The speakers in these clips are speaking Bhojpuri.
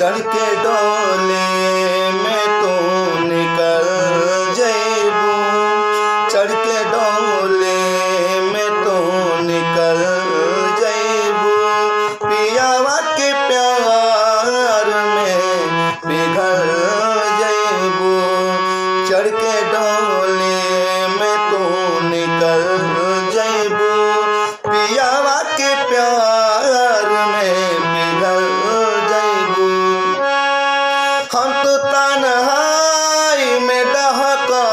चढ़ के डोले में तू निकल जइबू, चढ़ के डोले में तू निकल जइबू, पियावा के प्यार में पिघल जइबू, चढ़ के डोले में तू निकल जइबू, पियावा के प्यार में पिघल जइबू। हम तो तन्हाई में डहका,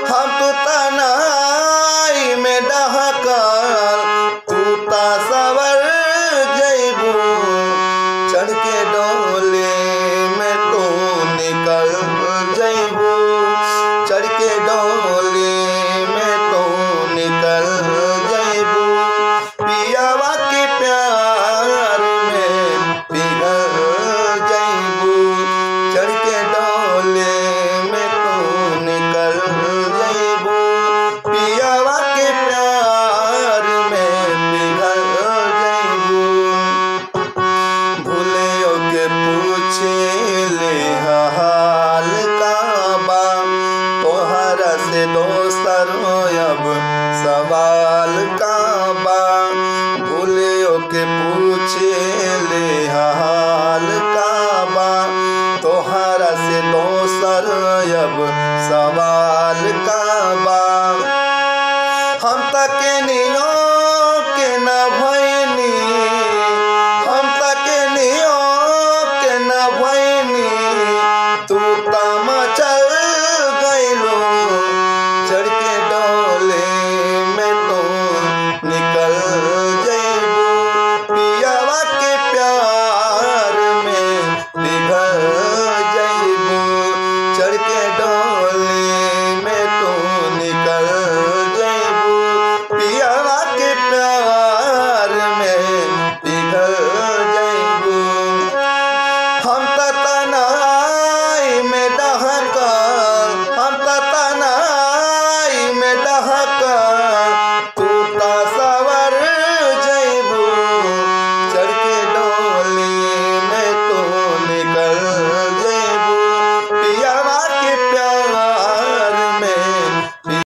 हम तो तन्हाई में डहका, तू ता सवर जइबू, चढ़ के डोले में तू निकल जइबू, चढ़ के डोले में तू निकल जइबू, पियावा के प्यार में पिघल जइबू, चढ़ के डोले में तू निकल जइबू, पियावा के प्यार में पिघल जइबू। भूलियो के पूछे ले हाल का बा, तोहरा से दोसर अब सवाल का बा, भूलियो के पूछे ले हाल का बा, तोहरा से दोसर अब सवाल का बा।